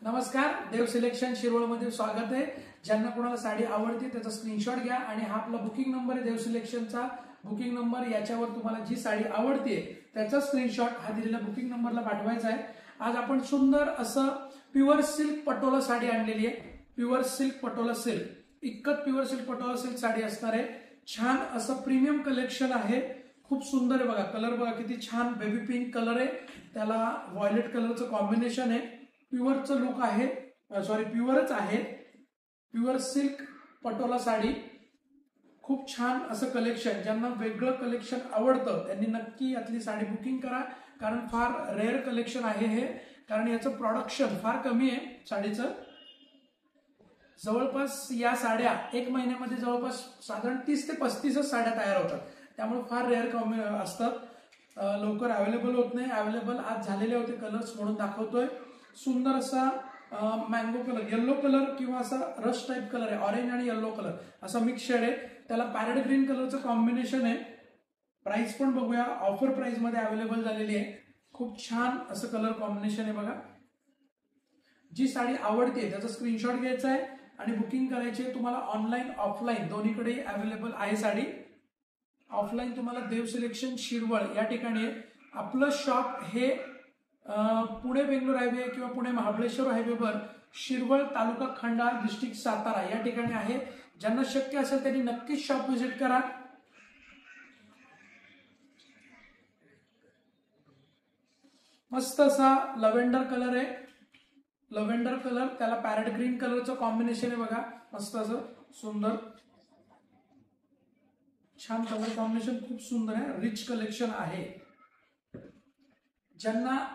नमस्कार, देव सिलेक्शन शिरोळ मध्ये स्वागत आहे। ज्यांना कोणाला साडी आवडते त्याचा स्क्रीनशॉट घ्या आणि हा आपला बुकिंग नंबर आहे देव सिलेक्शनचा बुकिंग नंबर। याच्यावर तुम्हाला जी साडी आवडते त्याचा स्क्रीनशॉट हा दिलेल्या बुकिंग नंबरला पाठवायचा आहे। आज आपण सुंदर असं प्युअर सिल्क पटोला साडी आणलेली आहे। प्युअर सिल्क पटोला सिल्क, इतकं pure silk Patola silk sari असणार आहे। छान असं प्रीमियम कलेक्शन आहे, खूप सुंदर आहे बघा। कलर बघा किती छान बेबी पिंक कलर आहे, त्याला व्हायलेट कलरचं कॉम्बिनेशन आहे। प्युअरचं लुक आहे, प्युअरच आहे। प्युअर सिल्क पटोला साडी, खूप छान असं कलेक्शन। ज्यांना वेगळं कलेक्शन आवडतं त्यांनी नक्की यातली साडी बुकिंग करा, कारण फार रेअर कलेक्शन आहे हे। कारण याचं प्रोडक्शन फार कमी आहे साडीचं। जवळपास या साड्या एक महिन्यामध्ये जवळपास साधारण 30 ते 35 साड्या तयार होतात, त्यामुळे फार रेअर असतात, लवकर अवेलेबल होत नाही। अवेलेबल आज झालेले होते कलर्स म्हणून दाखवतोय। सुंदर असा मँगो कलर, येलो कलर किंवा असा रश टाइप कलर आहे, ऑरेंज आणि येलो कलर असा मिक्स शेड आहे। त्याला पॅरेट ग्रीन कलरचं कॉम्बिनेशन आहे। प्राइस पण बघूया, ऑफर प्राइस मध्ये अवेलेबल झालेली आहे। खूप छान असं कलर कॉम्बिनेशन आहे बघा। जी साडी आवडते त्याचा स्क्रीनशॉट घ्यायचा आहे आणि बुकिंग करायची आहे। तुम्हाला ऑनलाईन ऑफलाईन दोन्हीकडे अवेलेबल आहे साडी। ऑफलाईन तुम्हाला देव सिलेक्शन शिरवळ या ठिकाणी आहे। आपलं शॉप हे पुणे बेंगलोर हायवे किंवा पुणे महाबळेश्वर हायवेवर शिरवळ, तालुका खंडाळा, डिस्ट्रिक्ट सातारा या ठिकाणी आहे। ज्यांना शक्य असेल त्यांनी नक्कीच शॉप व्हिजिट करा। मस्त असा लव्हेंडर कलर आहे, लव्हेंडर कलर, त्याला पॅरेट ग्रीन कलरचं कॉम्बिनेशन आहे बघा। मस्त असं सुंदर छान कलर कॉम्बिनेशन, खूप सुंदर आहे, रिच कलेक्शन आहे। ज्यांना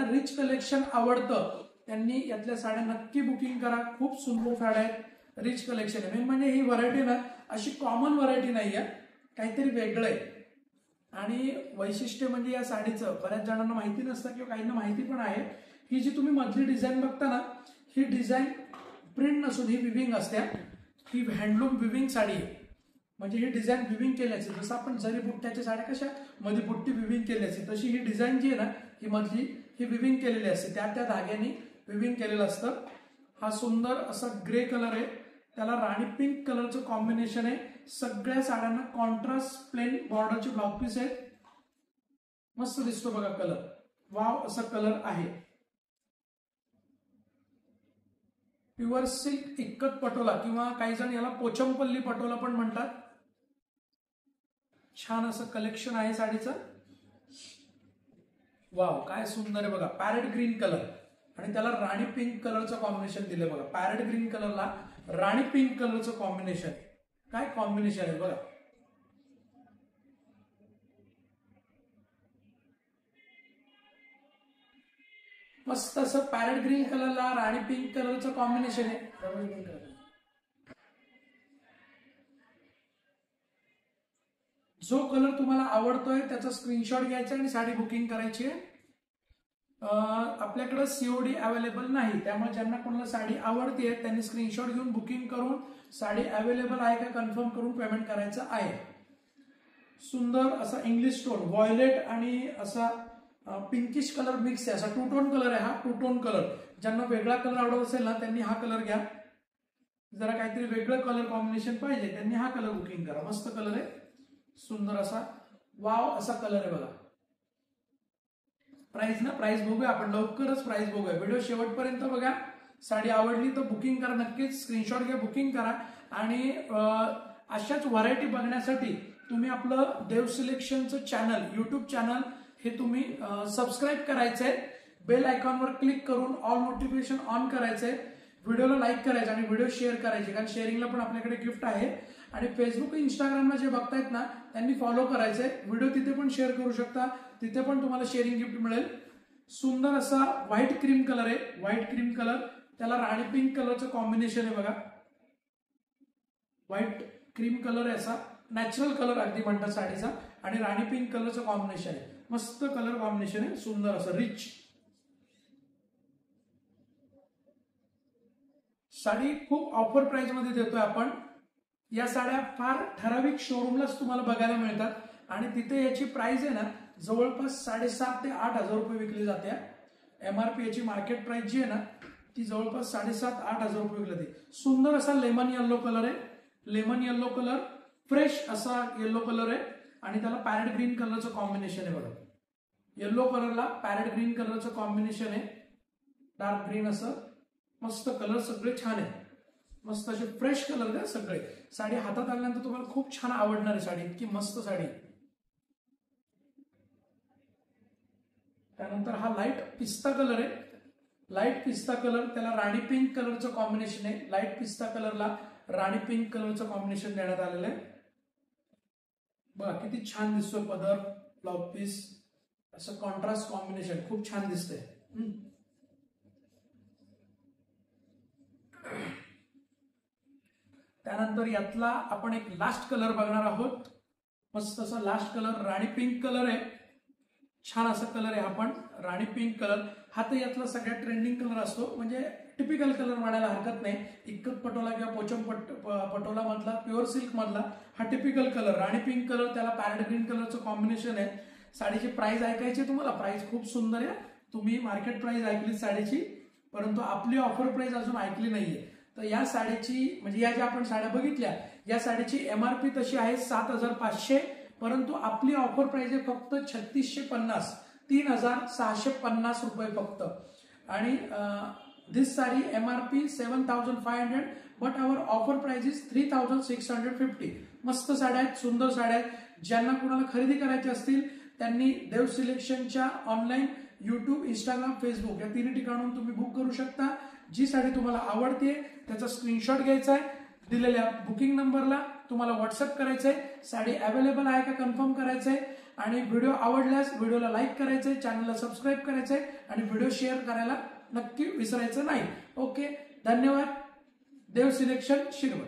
रिच कलेक्शन आवडतं त्यांनी यातल्या साड्या नक्की बुकिंग करा। खूप सुंदर साड्या आहेत, रिच कलेक्शन आहे। मेन म्हणजे ही व्हरायटी ना अशी कॉमन व्हरायटी नाहीये, काहीतरी वेगळं आहे। आणि वैशिष्ट्य म्हणजे या साडीचं बऱ्याच जणांना माहिती नसतं किंवा काहींना माहिती पण आहे। ही जी तुम्ही मधली डिझाईन बघता ना, ही डिझाईन प्रिंट नसून ही विविंग असते। ही हँडलूम विविंग साडी आहे, म्हणजे ही डिझाईन विविंग केल्याची। जसं आपण जरी बुट्ट्याच्या साड्या कशा मध्ये बुट्टी विविंग केल्याची, तशी ही डिझाईन जी आहे ना ही मधली ही विविंग केलेली असते, त्या धाग्याने विविंग केलेलं असतं। हा सुंदर असा ग्रे कलर आहे, त्याला राणी पिंक कलरचं कॉम्बिनेशन आहे। सगळ्या साड्यांना कॉन्ट्रास्ट प्लेन बॉर्डरचे ब्लाउज पीस आहेत। मस्त दिसतो बघा कलर, वाव असा कलर आहे। प्युअर सिल्क इक्कत पटोला किंवा काही जण याला पोचमपल्ली पटोला पण म्हणतात। छान असं कलेक्शन आहे साडीचं। वाव काय सुंदर आहे बघा, पॅरेट ग्रीन कलर आणि त्याला राणी पिंक कलरचं कॉम्बिनेशन दिलं बघा। पॅरेट ग्रीन कलरला राणी पिंक कलरचं कॉम्बिनेशन, काय कॉम्बिनेशन आहे बघा। मस्त असं पॅरेट ग्रीन कलरला राणी पिंक कलरचं कॉम्बिनेशन आहे। जो कलर तुम्हाला आवडतोय त्याचा स्क्रीनशॉट घ्यायचा आणि साडी बुकिंग करायची आहे। आपल्याकडे सीओडी अवेलेबल नाही, त्यामुळे ज्यांना कोणाला साडी आवडते त्यांनी स्क्रीनशॉट घेऊन बुकिंग करून साडी अवेलेबल आहे का कन्फर्म करून पेमेंट करायचं आहे। सुंदर असा इंग्लिश टोन, व्हायलेट आणि असा पिंकिश कलर मिक्स आहे, असा टू टोन कलर आहे। हा टू टोन कलर, ज्यांना वेगळा कलर आवडत असेल ना त्यांनी हा कलर घ्या। जरा काहीतरी वेगळं कलर कॉम्बिनेशन पाहिजे त्यांनी हा कलर बुकिंग करा। मस्त कलर आहे, सुंदर असा वाव असा कलर आहे बघा। प्राइस बघूया आपण, लवकरच प्राइस बघूया। व्हिडिओ शेवटपर्यंत बघा, साडी आवडली तर बुकिंग करा, नक्कीच स्क्रीनशॉट घ्या, बुकिंग करा। आणि अशाच व्हरायटी बघण्यासाठी तुम्ही आपलं देव सिलेक्शनचं चॅनल, युट्यूब चॅनल हे तुम्ही सबस्क्राईब करायचंय। बेल आयकॉनवर क्लिक करून ऑल नोटिफिकेशन ऑन करायचंय। व्हिडिओला लाईक करायचं आणि व्हिडिओ शेअर करायचे, कारण शेअरिंगला पण आपल्याकडे गिफ्ट आहे। आणि फेसबुक, इंस्टाग्रामला जे बघतायत ना त्यांनी फॉलो करायचंय। व्हिडिओ तिथे पण शेअर करू शकता, तिथे पण तुम्हाला शेअरिंग गिफ्ट मिळेल। सुंदर असा व्हाईट क्रीम कलर आहे, व्हाईट क्रीम कलर, त्याला राणी पिंक कलरचं कॉम्बिनेशन आहे बघा। व्हाईट क्रीम कलर आहे, असा नॅचरल कलर अगदी म्हणतात साडीचा, आणि राणी पिंक कलरचं कॉम्बिनेशन आहे। मस्त कलर कॉम्बिनेशन आहे, सुंदर असं रिच साडी। खूप ऑफर प्राइस मध्ये देतोय आपण। या साड्या फार ठराविक शोरूमलाच तुम्हाला बघायला मिळतात आणि तिथे याची प्राइस आहे ना जवळपास 7,500 ते 8,000 रुपये विकली जाते। MRP याची मार्केट प्राइस जी आहे ना ती जवळपास 7,500-8,000 रुपये विकली जाते। सुंदर असा लेमन येल्लो कलर आहे, लेमन येल्लो कलर, फ्रेश असा येल्लो कलर आहे आणि त्याला पॅरेट ग्रीन कलरचं कॉम्बिनेशन आहे बघा। येल्लो कलरला पॅरेट ग्रीन कलरचं कॉम्बिनेशन आहे, डार्क ग्रीन असं मस्त कलर, सगळे छान आहे, मस्त असे फ्रेश कलर आहे सगळे। साडी हातात आल्यानंतर तुम्हाला खूप छान आवडणार आहे साडी, इतकी मस्त साडी। त्यानंतर हा लाईट पिस्ता कलर आहे, लाईट पिस्ता कलर, त्याला राणी पिंक कलरचं कॉम्बिनेशन आहे। लाईट पिस्ता कलरला राणी पिंक कलरचं कॉम्बिनेशन देण्यात आलेलं आहे बघा, किती छान दिसतोय पदर, ब्लाउज पीस, असं कॉन्ट्रास्ट कॉम्बिनेशन खूप छान दिसतंय। त्यानंतर यातला आपण एक लास्ट कलर बघणार आहोत, मस्त असा लास्ट कलर राणी पिंक कलर आहे, छान असा कलर आहे। आपण राणी पिंक कलर हा तर यातला सगळ्यात ट्रेंडिंग कलर असतो, म्हणजे टिपिकल कलर म्हणायला हरकत नाही। इक्कत पटोला किंवा पोचम पटोला मधला, प्युअर सिल्क मधला हा टिपिकल कलर राणी पिंक कलर, त्याला पॅरेट ग्रीन कलरचं कॉम्बिनेशन आहे। साडीची प्राइस ऐकायची तुम्हाला, प्राइस खूप सुंदर आहे। तुम्ही मार्केट प्राइस ऐकली साडीची, परंतु आपली ऑफर प्राइस अजून ऐकली नाहीये। तर या साडीची म्हणजे या ज्या आपण साड्या बघितल्या या साडीची MRP तशी आहे 7,500, परंतु आपली ऑफर प्राइस आहे फक्त 3,650, 3,650 रुपये फक्त। आणि this sari MRP 7,500 but our offer price is 3,650। मस्त साड्या आहेत, सुंदर साड्या आहेत। ज्यांना कुणाला खरेदी करायची असतील त्यांनी देव सिलेक्शनच्या ऑनलाईन YouTube, Instagram, Facebook या तिन्ही ठिकाणून तुम्ही बुक करू शकता। जी साडी तुम्हाला आवडते त्याचा स्क्रीनशॉट घ्यायचा आहे, दिलेल्या बुकिंग नंबरला तुम्हाला व्हॉट्सअप करायचंय, साडी अवेलेबल आहे का कन्फर्म करायचंय आणि व्हिडिओ आवडल्यास व्हिडिओला लाईक करायचंय, चॅनलला सबस्क्राईब करायचंय आणि व्हिडिओ शेअर करायला नक्की विसरायचं नाही। ओके, धन्यवाद। देव सिलेक्शन, शिरवळ।